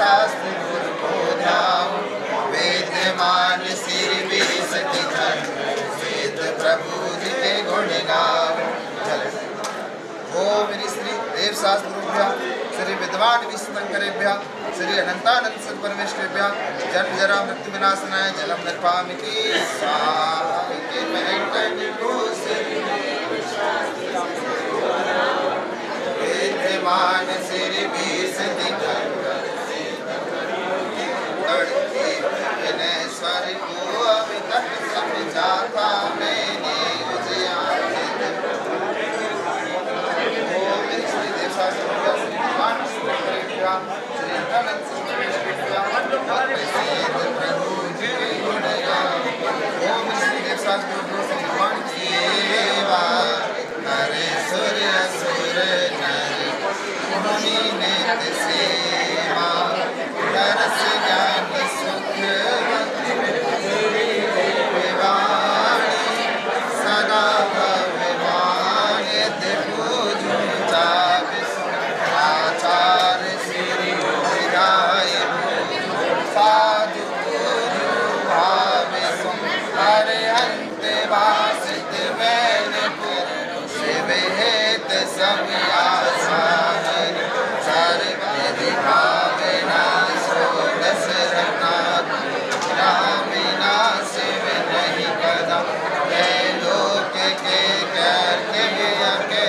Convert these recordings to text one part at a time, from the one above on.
शास्त्र गुर को ध्याऊं, वेदमान सिर विसति वेद प्रभु जी के गुण गाऊं। ओम श्री देव शास्त्र गुरुभ्यः श्री विद्वान विष्णुशंकरेभ्यः श्री अनंतानंद सद्परमेश्वरेभ्यः जन्म जरा मृत्यु विनाशनाय जलम निर्वामिति स्वाहा। वेदमान सिर विसति स्वर को अवितट समझाता मैंने हरे सूर्य सुर नर मुनि नेत सेवा, तरस ज्ञान सुख विवाणी, सदा भगवान पूजू आचार श्री विदाय साधु भावे हरे अंत वासित मैन शिवेत सब आसान, सर्व भावना सोदस रत्नाथ रामिना शिव नहीं कदा, लोक के करके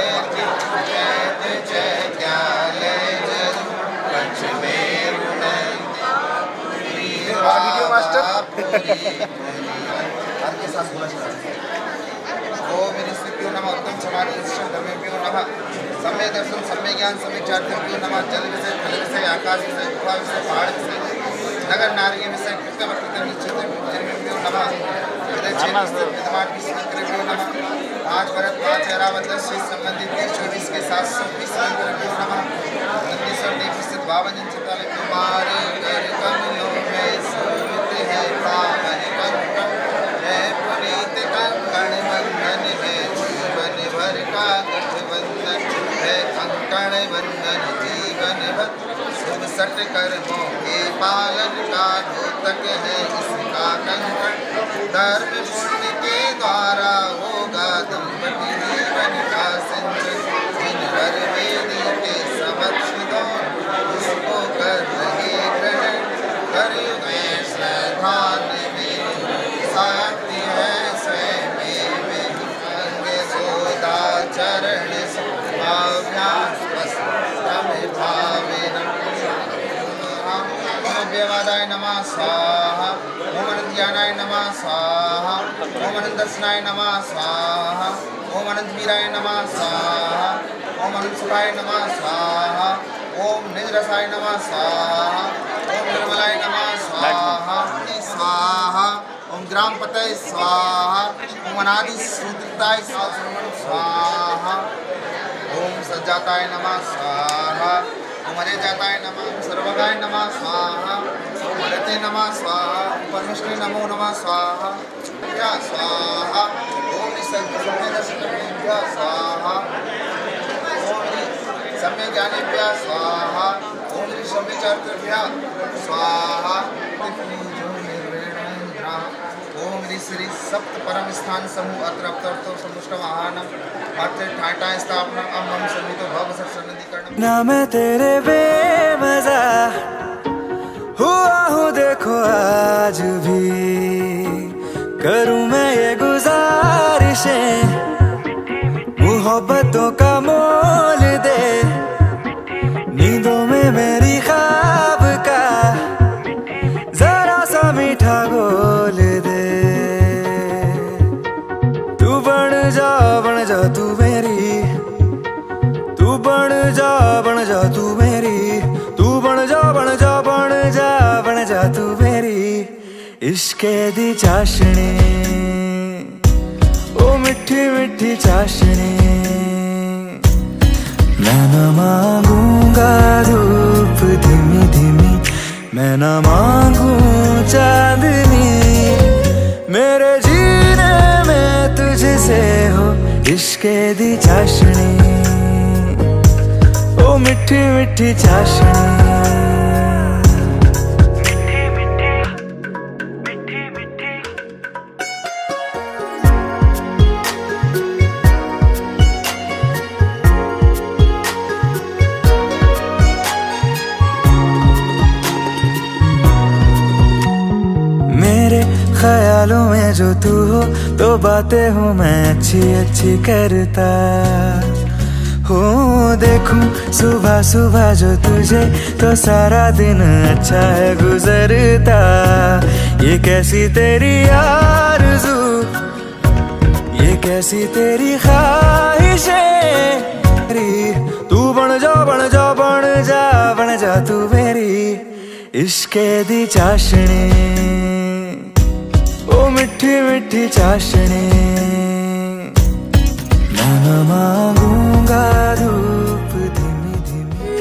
ओम निस्सिभ्यो नमः उत्तम समाधि विशिष्ट धर्मेभ्यो नमः, सम्यक दर्शन सम्यक ज्ञान सम्यक चारित्र्यभ्यो नमः। जल विषय फल विषय आकाश विषय गुफा विषय पहाड़ विषय नगर नारी विषय कृत्य वक्तृत्य निश्चित धर्मेभ्यो नमः। हृदय क्षेत्र विद्वान विष्णुशंकरेभ्यो नमः। 5 भरत 5 ऐरावत 10 से संबंधित 24 के 720 शंकरेभ्यो नमः। 52 चिताले तुम्हारे कर कमलों में सोवित है पावन कंकण, है पुनीत कंकण बंधन है जीवन भर का गठबंधन, है कंकण बंधन जीवन भर शुभ सट कर्मों के पालन का द्योतक है इसका कंकण, धर्म पुण्य के द्वारा होगा दंपति जीवन का संचय, जिन हर वेदी के समक्ष दो उसको कर रहे ग्रहण, कलयुग में श्रद्धान में शक्ति है स्वयं में, अंग सोदा चरण अभ्यास भावेन। ओम व्यवादाय नमः स्वाहा, ओम अनंतज्ञानाय नमः स्वाहा, ओम अनंतदर्शनाय नमः स्वाहा, ओम अनंतवीराय नमः स्वाहा, ओम अनंतसुखाय नमः स्वाहा, ओम निजरसाय नमः स्वाहा, ओम निर्मलाय नमः स्वाहा स्वाहा, ओम ग्राम पतये स्वाहा, ओम अनादि सूत्रताय स्वाहा, ओम सज्जाताय नमः स्वाहा, ओम अरे जाताय नमः, सर्वगाय नमः स्वाहा, ओम अरते नमः स्वाहा, परमेश्वरी नमो नमः स्वाहा स्वाहा, ओम निसर्गसम्यदर्शनेभ्यः स्वाहा, ओम सम्यक ज्ञानेभ्यः स्वाहा, ओम सम्यक चारित्र्येभ्यः स्वाहा। ओम श्री सप्त परम स्थान समूह अत्र अवतरतो समुष्टवाहनम अत्र ठाटा स्थापना अमम समितो भव सत्सन्निधिकरणम। ना मैं तेरे बेमज़ा हुआ हूँ देखो आज भी, करूँ मैं ये गुजारिशें मोहब्बतों का मोल दे, नींदों में मेरी ख्वाब का जरा सा मीठा घोल दे, तू बन जा तू मेरी, तू बन जा तू मेरी, तू बन जा तू मेरी इश्के दी चाशनी, ओ मिठी मिठी चाशनी। मैं न मांगूंगा धूप धीमी धीमी, मैं न मांगू चांदनी, मेरे जीने में तुझसे हो इश्के दी चाशनी, ओ मिठी मिठी चाशनी। ख्यालों में जो तू हो तो बातें हूँ मैं अच्छी अच्छी करता हूँ। देखूं सुबह सुबह जो तुझे तो सारा दिन अच्छा है गुजरता। ये कैसी तेरी आरज़ू, ये कैसी तेरी ख्वाहिशें, तू बन जा बन जा बन जा बन जा तू मेरी इश्क़े दी चाशनी, ओ मिठी मिठी चाशनी। मैं न मांगूंगा धूप धीमी धीमी।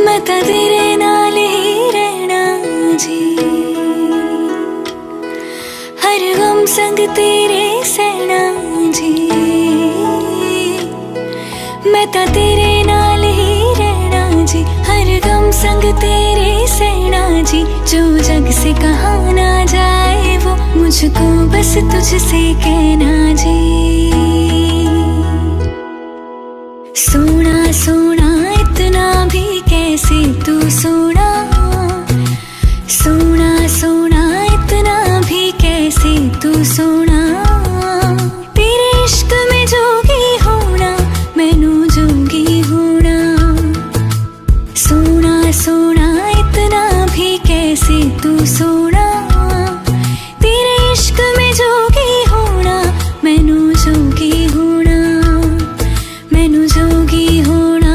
मैं तां तेरे नाल ही रहना जी, हर गम संग तेरे सहना जी। मैं तां तेरे नाल ही रहना जी, हर गम संग तेरे सहना जी। जो जग से कहा ना जाए वो मुझको बस तुझसे कहना जी। सोना सोना इतना भी कैसे तू सोना, सोना सोना इतना भी कैसे तू सोना। तेरे इश्क में जोगी होना मैनू जोगी होना। सोना सोना इतना भी कैसे तू सोना। तेरे इश्क में जोगी होना मैनू जोगी होना। मैनू जोगी होना,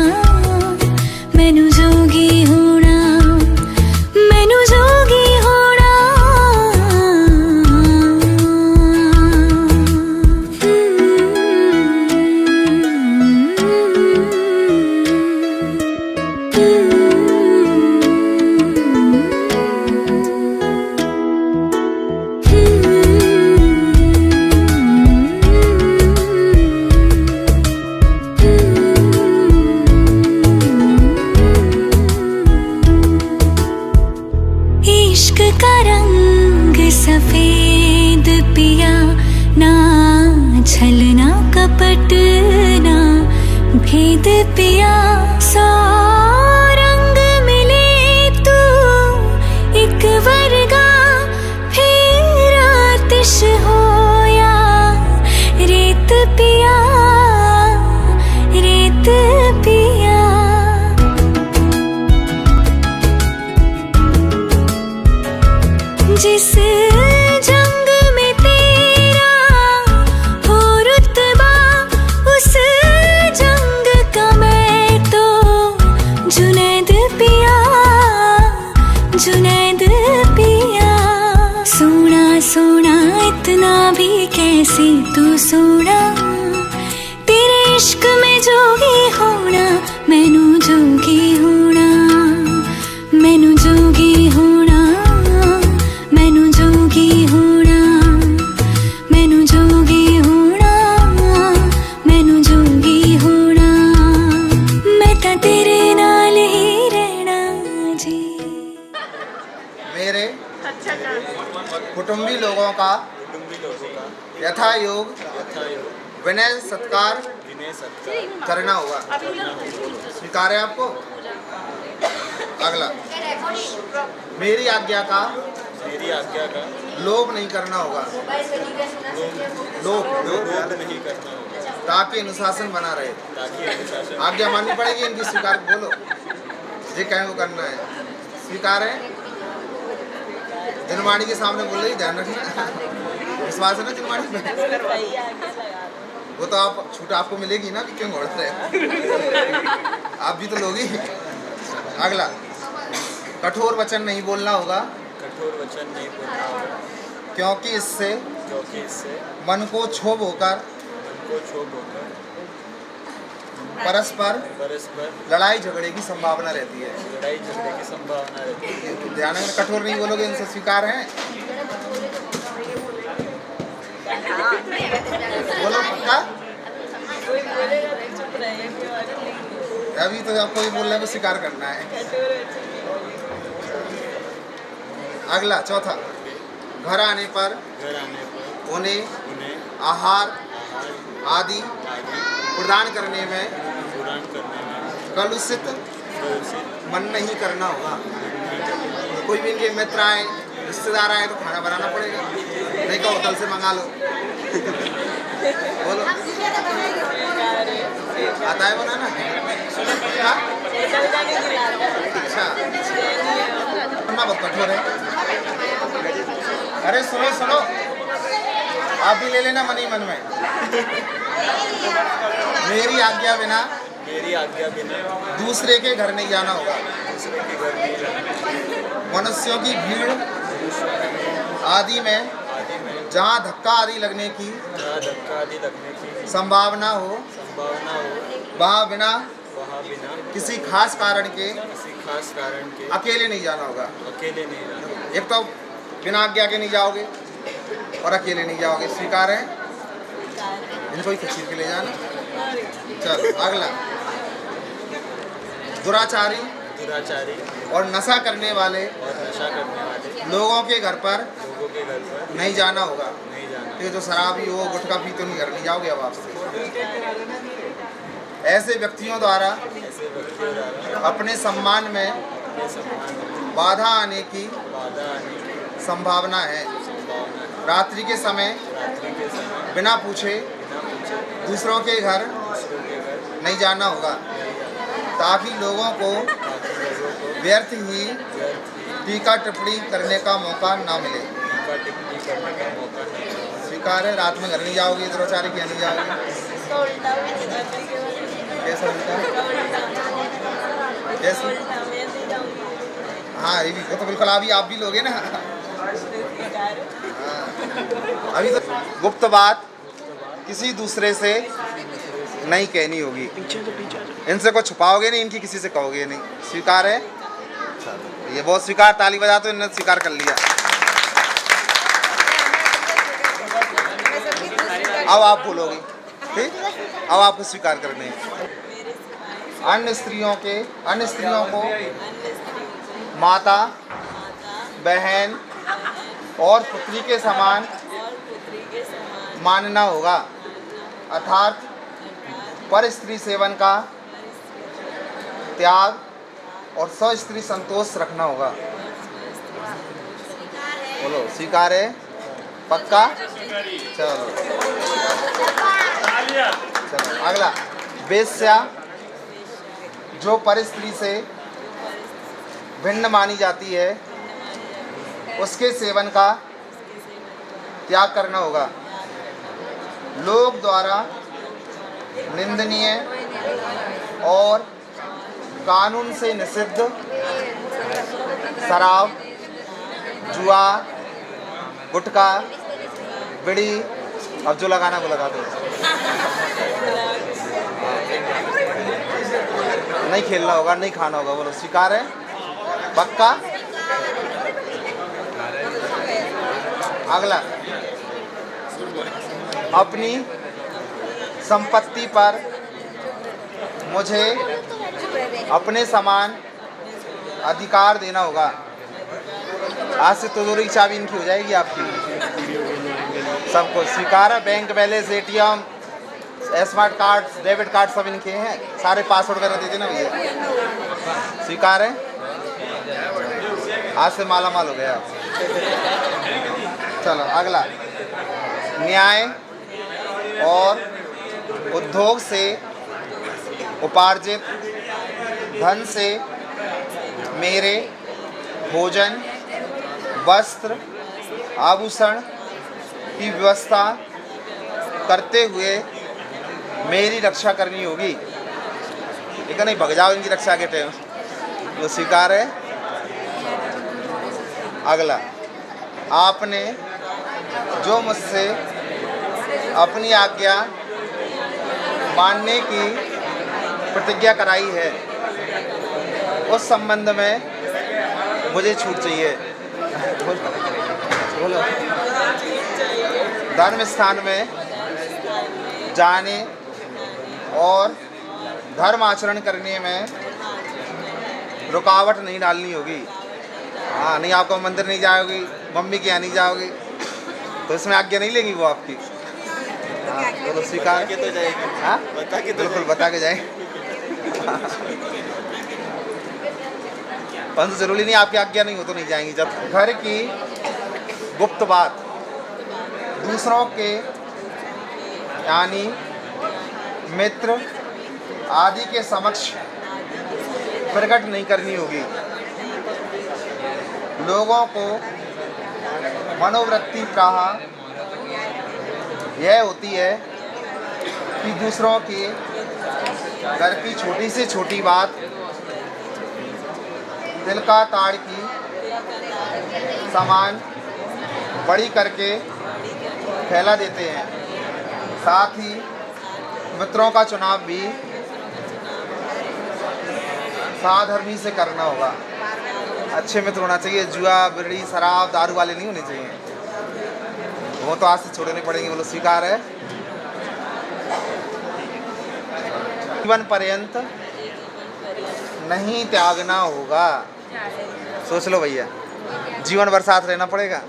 मैनू जोगी होना, मैनू जोगी होना। इश्क का रंग सफेद पिया, ना छलना कपट ना भेद पिया। सौ रंग मिले तू एक वर्गा, फिर आतिश होया रेत पिया, रेत पिया। जिस जंग में तेरा हो रुतबा, उस जंग का मैं तो जुनैद पिया, जुनैद पिया। सोना सोना इतना भी कैसे तू सोना। तेरे इश्क में जोगी होना मैनू जोगी होना। मैनू जोगी होना, मैनू जोगी होना, मैनू जोगी होना, मैनू जोगी होना। मैं तां तेरे नाल ही रहना जी। मेरे कुटुंबी लोगों का यथा योग विनय सत्कार करना होगा। स्वीकार है आपको? अगला, मेरी आज्ञा का लोभ नहीं करना होगा। लोभ नहीं करना होगा ताकि अनुशासन बना रहे। आज्ञा माननी पड़ेगी इनकी। स्वीकार बोलो, ये कहें वो करना है। स्वीकार है? जनवाणी के सामने बोल रही, ध्यान रखना। विश्वास है ना जनवाणी पे? वो तो आप छूट आपको मिलेगी ना, कि क्यों घोड़ते हैं? आप भी तो लोगी। अगला, कठोर वचन नहीं बोलना होगा। कठोर वचन नहीं बोलना होगा क्योंकि इससे मन को क्षोभ होकर परस्पर लड़ाई झगड़े की संभावना रहती है। ध्यान में कठोर नहीं बोलोगे, इनसे स्वीकार है? बोलो पक्का? अभी तो आपको भी बोल रहे हैं स्वीकार करना है। अगला चौथा, घर आने पर उन्हें आहार आदि प्रदान करने में कलुषित मन नहीं करना होगा। कोई भी इनके मित्र आए, रिश्तेदार आए तो खाना बनाना पड़ेगा, नहीं तो होटल से मंगा लो। बोलो, आता है बनाना? हाँ? अच्छा, बहुत कठोर है। अरे सुनो सुनो, आप भी ले लेना मन ही मन में। मेरी आज्ञा बिना दूसरे के घर नहीं जाना होगा। मनुष्यों की भीड़ आदि में जहाँ धक्का आदि लगने की संभावना हो वहाँ बिना किसी खास कारण के अकेले नहीं जाना होगा। एक तो बिना आज्ञा के नहीं जाओगे और अकेले नहीं जाओगे। स्वीकार है? इनको ही खींच के ले जाना। चलो अगला, दुराचारी और नशा करने वाले लोगों के घर पर नहीं जाना होगा। ये जो शराबी हो, गुटखा पी तो नहीं घर नहीं जाओगे अब आपसे। ऐसे व्यक्तियों द्वारा अपने सम्मान में बाधा आने की संभावना है। रात्रि के समय बिना पूछे दूसरों के घर नहीं जाना होगा, ताकि लोगों को व्यर्थ ही टीका टिप्पणी करने का मौका ना मिले। स्वीकार है? रात में घर नहीं जाओगे, दुराचारी क्या नहीं जाओगे? कैसा उल्टा? कैसे? हाँ ये भी तो बिल्कुल अभी आप भी लोगे ना। हाँ। अभी तो गुप्त बात किसी दूसरे से नहीं कहनी होगी। इनसे कुछ छुपाओगे नहीं, इनकी किसी से कहोगे नहीं। स्वीकार है? ये बहुत स्वीकार, ताली बजा तो इन्होंने स्वीकार कर लिया। अब आप बोलोगे, ठीक? अब आपको स्वीकार करने हैं। अन्य स्त्रियों को माता, बहन और पुत्री के समान मानना होगा, अर्थात पर स्त्री सेवन का त्याग और स्त्री संतोष रखना होगा। बोलो, स्वीकार है? पक्का? चलो अगला, वेश्या जो पर स्त्री से भिन्न मानी जाती है उसके सेवन का त्याग करना होगा। लोग द्वारा निंदनीय और कानून से निषिद्ध शराब, जुआ, गुटखा, बीड़ी, अब जो लगाना वो लगा दो, नहीं खेलना होगा, नहीं खाना होगा। बोलो, स्वीकार है? पक्का? अगला, अपनी संपत्ति पर मुझे अपने समान अधिकार देना होगा। आज से तिजोरी की चाबी इनकी हो जाएगी आपकी। सबको स्वीकार है? Bank balance, ATM, smart card, debit card सब इनके हैं। सारे पासवर्ड वगैरह दे देना भैया। स्वीकार है? आज से माला माल हो गया। चलो अगला, न्याय और उद्योग से उपार्जित धन से मेरे भोजन, वस्त्र, आभूषण की व्यवस्था करते हुए मेरी रक्षा करनी होगी। ठीक है? नहीं भग जाओ इनकी रक्षा के टाइम। वो स्वीकार है? अगला, आपने जो मुझसे अपनी आज्ञा मानने की प्रतिज्ञा कराई है उस संबंध में मुझे छूट चाहिए। धर्म स्थान में जाने और धर्म आचरण करने में रुकावट नहीं डालनी होगी। हाँ, नहीं आपको मंदिर नहीं जाओगी, मम्मी के यहाँ नहीं जाओगी, तो इसमें आज्ञा नहीं लेगी वो आपकी। हाँ, तो स्वीकार के तो जाएगी। हाँ, बता के तो बिल्कुल बता के जाए। परंतु जरूरी नहीं आपकी आज्ञा नहीं हो तो नहीं जाएंगी। जब घर की गुप्त बात दूसरों के यानी मित्र आदि के समक्ष प्रकट नहीं करनी होगी। लोगों को मनोवृत्ति प्रायः यह होती है कि दूसरों के घर की छोटी से छोटी बात दिल का ताड़ की समान बड़ी करके फैला देते हैं। साथ ही मित्रों का चुनाव भी साधर्मी से करना होगा। अच्छे मित्र होना चाहिए, जुआ बिरड़ी शराब दारू वाले नहीं होने चाहिए, वो तो आज से छोड़ने पड़ेंगे। बोलो स्वीकार है। जीवन पर्यंत नहीं त्यागना होगा। सोच लो भैया, जीवन भर साथ रहना पड़ेगा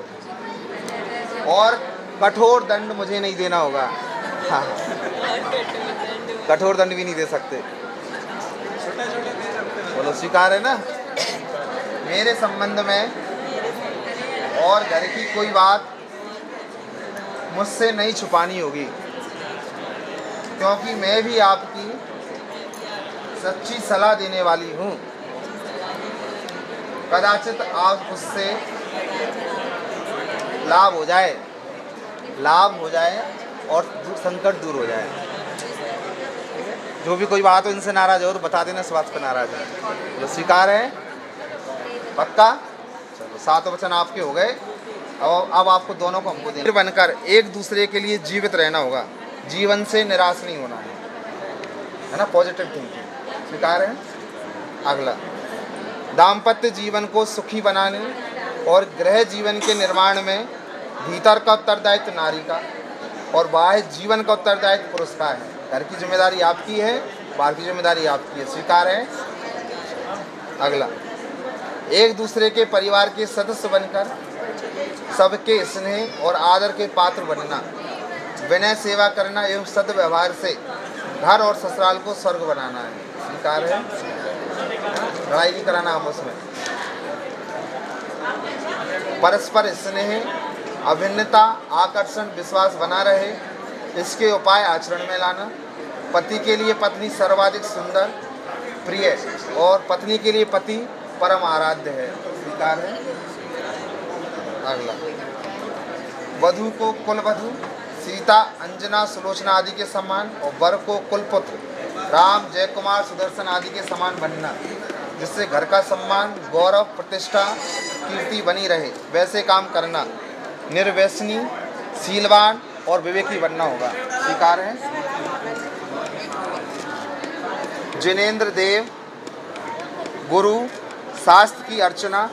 और कठोर दंड मुझे नहीं देना होगा। हाँ, कठोर दंड भी नहीं दे सकते। बोलो स्वीकार है ना। मेरे संबंध में और घर की कोई बात मुझसे नहीं छुपानी होगी, क्योंकि मैं भी आपकी सच्ची सलाह देने वाली हूँ। कदाचित आप उससे लाभ हो जाए और संकट दूर हो जाए। जो भी कोई बात हो इनसे नाराज हो तो बता देना, इस बात पर नाराज है। तो स्वीकार है, पक्का। चलो 7 वचन आपके हो गए। अब आपको दोनों को हमको देना बनकर एक दूसरे के लिए जीवित रहना होगा। जीवन से निराश नहीं होना है ना, पॉजिटिव थिंकिंग। स्वीकार है। अगला, दाम्पत्य जीवन को सुखी बनाने और गृह जीवन के निर्माण में भीतर का उत्तरदायित्व नारी का और बाह्य जीवन का उत्तरदायित्व पुरुष का है। घर की जिम्मेदारी आपकी है, बाहर की जिम्मेदारी आपकी है। स्वीकार है। अगला, एक दूसरे के परिवार के सदस्य बनकर सबके स्नेह और आदर के पात्र बनना, विनय सेवा करना एवं सद्व्यवहार से घर और ससुराल को स्वर्ग बनाना है। स्वीकार है। लड़ाई नहीं कराना आपस में। परस्पर स्नेह, अभिन्नता, आकर्षण, विश्वास बना रहे, इसके उपाय आचरण में लाना। पति के लिए पत्नी सर्वाधिक सुंदर, प्रिय और पत्नी के लिए पति परम आराध्य है। स्वीकार है। अगला, वधू को कुलवधू सीता, अंजना, सुलोचना आदि के समान और वर को कुलपुत्र राम, जय कुमार, सुदर्शन आदि के समान बनना, जिससे घर का सम्मान, गौरव, प्रतिष्ठा, कीर्ति बनी रहे। वैसे काम करना। निर्व्यसनी, शीलवान और विवेकी बनना होगा। स्वीकार है। जिनेंद्र देव गुरु शास्त्र की अर्चना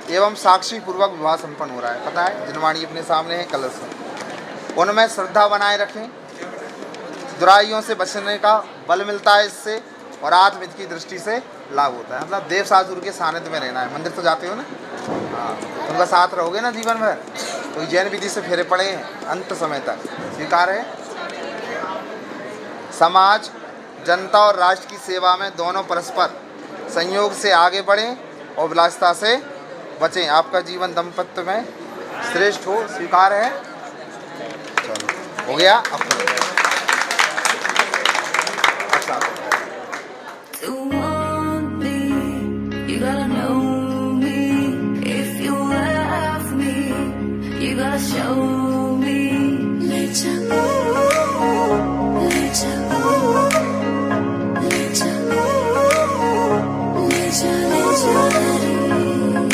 एवं साक्षी पूर्वक विवाह संपन्न हो रहा है। पता है, जिनवाणी अपने सामने है कलश में, उनमें श्रद्धा बनाए रखें। दुराइयों से बचने का बल मिलता है इससे और आत्महित की दृष्टि से लाभ होता है। मतलब देव साधु के सानिध्य में रहना है। मंदिर तो जाते हो ना, हाँ, उनका साथ रहोगे ना जीवन भर। तो जैन विधि से फेरे पड़े हैं अंत समय तक। स्वीकार है। समाज, जनता और राष्ट्र की सेवा में दोनों परस्पर संयोग से आगे बढ़ें और विलासिता से बचें। आपका जीवन दाम्पत्य में श्रेष्ठ हो। स्वीकार है। चलो हो गया।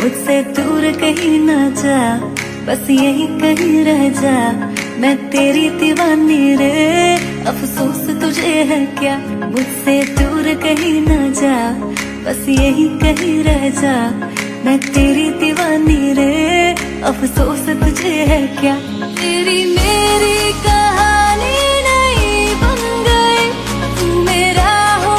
मुझसे दूर कहीं ना जा, बस यही कहीं रह जा। मैं तेरी दीवानी रे, अफसोस तुझे है क्या। मुझसे दूर कहीं ना जा, बस यही कहीं रह जा। मैं तेरी दीवानी रे, अफसोस तुझे है क्या। तेरी मेरी कहानी नहीं बन गई, तू मेरा हो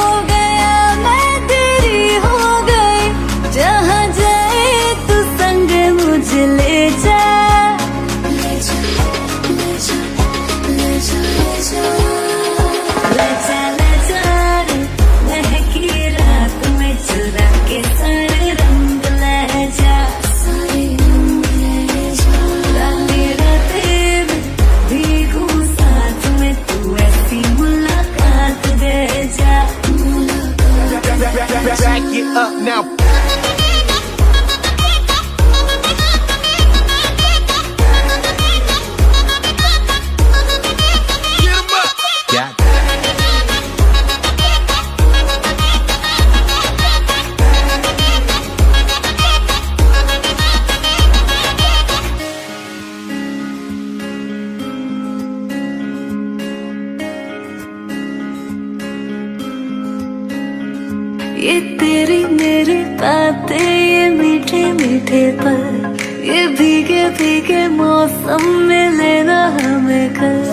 Back it up now. Get 'em up. Got it. ये तेरी मेरी बातें, ये मीठे मीठे पल, ये भीगे भीगे मौसम में लेना हमें कल।